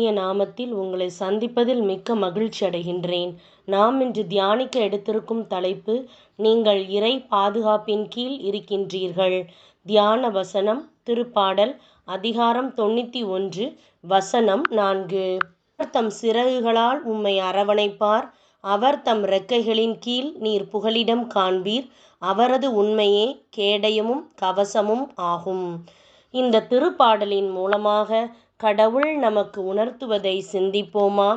இனிய நாமத்தில் உங்களை சந்திப்பதில் மிக்க மகிழ்ச்சி அடைகின்றேன். நாம் இன்று தியானிக்க எடுத்திருக்கும் தலைப்பு, நீங்கள் இறை பாதுகாப்பின் கீழ் இருக்கின்றீர்கள். தியான வசனம், திருப்பாடல் அதிகாரம் 91 வசனம் 4. அவர் தம் சிறகுகளால் உம்மை அரவணைப்பார், அவர் தம் இறக்கைகளின் கீழ் நீர் புகலிடம் காண்பீர், அவரது உண்மையே கேடயமும் கவசமும் ஆகும். இந்த திருப்பாடலின் மூலமாக கடவுள் நமக்கு உணர்த்துவதை சிந்திப்போமா?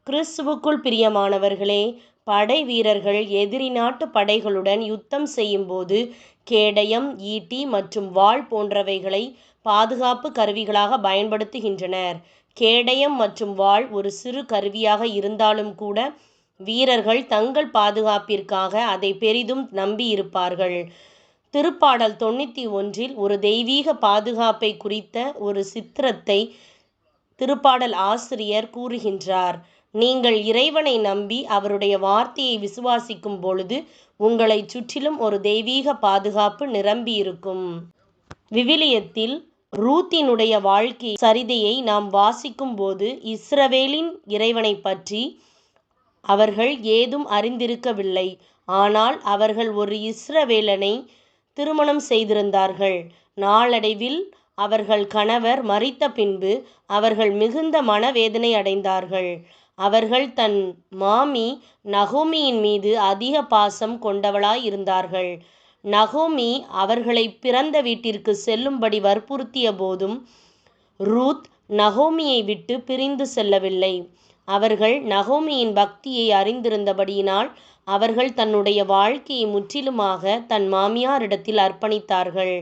கிறிஸ்துவுக்குள் பிரியமானவர்களே, படை வீரர்கள் எதிரி நாட்டு படைகளுடன் யுத்தம் செய்யும்போது கேடயம், ஈட்டி மற்றும் வாள் போன்றவைகளை பாதுகாப்பு கருவிகளாக பயன்படுத்துகின்றனர். கேடயம் மற்றும் வாள் ஒரு சிறு கருவியாக இருந்தாலும் கூட வீரர்கள் தங்கள் பாதுகாப்பிற்காக அதை பெரிதும் நம்பியிருப்பார்கள். திருப்பாடல் 91 ஒரு தெய்வீக பாதுகாப்பை குறித்த ஒரு சித்திரத்தை திருப்பாடல் ஆசிரியர் கூறுகின்றார். நீங்கள் இறைவனை நம்பி அவருடைய வார்த்தையை விசுவாசிக்கும் பொழுது உங்களை சுற்றிலும் ஒரு தெய்வீக பாதுகாப்பு நிரம்பியிருக்கும். விவிலியத்தில் ரூத்தினுடைய வாழ்க்கை சரிதையை நாம் வாசிக்கும் போது இஸ்ரவேலின் இறைவனை பற்றி அவர்கள் ஏதும் அறிந்திருக்கவில்லை. ஆனால் அவர்கள் ஒரு இஸ்ரவேலனை திருமணம் செய்திருந்தார்கள். நாளடைவில் அவர்கள் கணவர் மரித்த பின்பு அவர்கள் மிகுந்த மனவேதனை அடைந்தார்கள். அவர்கள் தன் மாமி நகோமியின் மீது அதிக பாசம் கொண்டவளாய் இருந்தார்கள். நகோமி அவர்களை பிறந்த வீட்டிற்கு செல்லும்படி வற்புறுத்திய போதும் ரூத் நகோமியை விட்டு பிரிந்து செல்லவில்லை. அவர்கள் நகோமியின் பக்தியை அறிந்திருந்தபடியினால் அவர்கள் தன்னுடைய வாழ்க்கையை முற்றிலுமாக தன் மாமியாரிடத்தில் அர்ப்பணித்தார்கள்.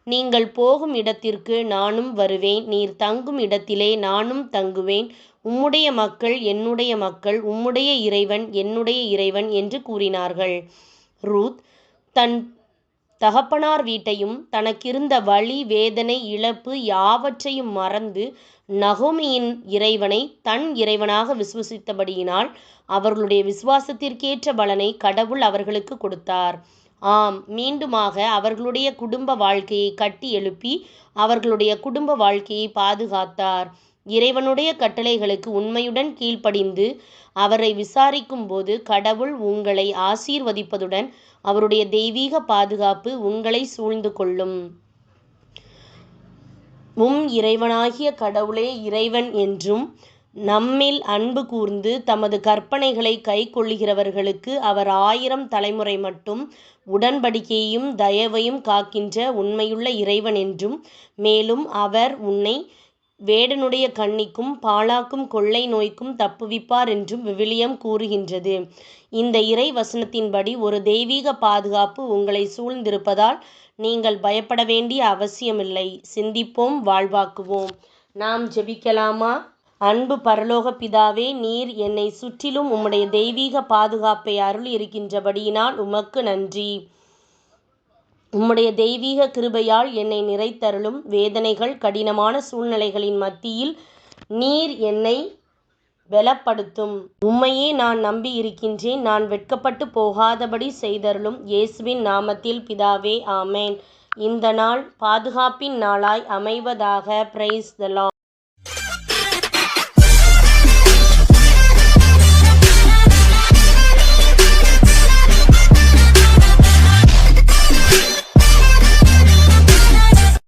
நீங்கள் போகும் இடத்திற்கு நானும் வருவேன், நீர் தங்கும் இடத்திலே நானும் தங்குவேன், உம்முடைய மக்கள் என்னுடைய மக்கள், உம்முடைய இறைவன் என்னுடைய இறைவன் என்று கூறினார்கள். ரூத் தன் தகப்பனார் வீட்டையும் தனக்கிருந்த வலி, வேதனை, இழப்பு யாவற்றையும் மறந்து நகோமியின் இறைவனை தன் இறைவனாக விசுவசித்தபடியினால் அவர்களுடைய விசுவாசத்திற்கேற்ற பலனை கடவுள் அவர்களுக்கு கொடுத்தார். ஆம், மீண்டுமாக அவர்களுடைய குடும்ப வாழ்க்கையை கட்டி எழுப்பி அவர்களுடைய குடும்ப வாழ்க்கையை பாதுகாத்தார். இறைவனுடைய கட்டளைகளுக்கு உண்மையுடன் கீழ்ப்படிந்து அவரை விசாரிக்கும் போது கடவுள் உங்களை ஆசீர்வதிப்பதுடன் அவருடைய தெய்வீக பாதுகாப்பு உங்களை சூழ்ந்து கொள்ளும். இறைவனாகிய கடவுளே இறைவன் என்றும் நம்மில் அன்பு கூர்ந்து தமது கற்பனைகளை கைக்கொள்ளுகிறவர்களுக்கு அவர் 1000 தலைமுறை மட்டும் உடன்படிக்கையையும் தயவையும் காக்கின்ற உண்மையுள்ள இறைவன் என்றும், மேலும் அவர் உன்னை வேடனுடைய கண்ணிக்கும் பாழாக்கும் கொள்ளை நோய்க்கும் தப்புவிப்பார் என்றும் விவிலியம் கூறுகின்றது. இந்த இறை வசனத்தின்படி ஒரு தெய்வீக பாதுகாப்பு உங்களை சூழ்ந்திருப்பதால் நீங்கள் பயப்பட வேண்டிய அவசியமில்லை. சிந்திப்போம், வாழ்வாக்குவோம். நாம் ஜெபிக்கலாமா? அன்பு பரலோக பிதாவே, நீர் என்னை சுற்றிலும் உம்முடைய தெய்வீக பாதுகாப்பை அருள் இருக்கின்றபடியினால் உமக்கு நன்றி. உம்முடைய தெய்வீக கிருபையால் என்னை நிறைத்தருளும். வேதனைகள், கடினமான சூழ்நிலைகளின் மத்தியில் நீர் என்னை பலப்படுத்தும். உம்மையே நான் நம்பி இருக்கின்றேன். நான் வெட்கப்பட்டு போகாதபடி செய்தருளும். இயேசுவின் நாமத்தில் பிதாவே, ஆமேன். இந்த நாள் பாதுகாப்பின் நாளாய் அமைவதாக. Praise the Lord.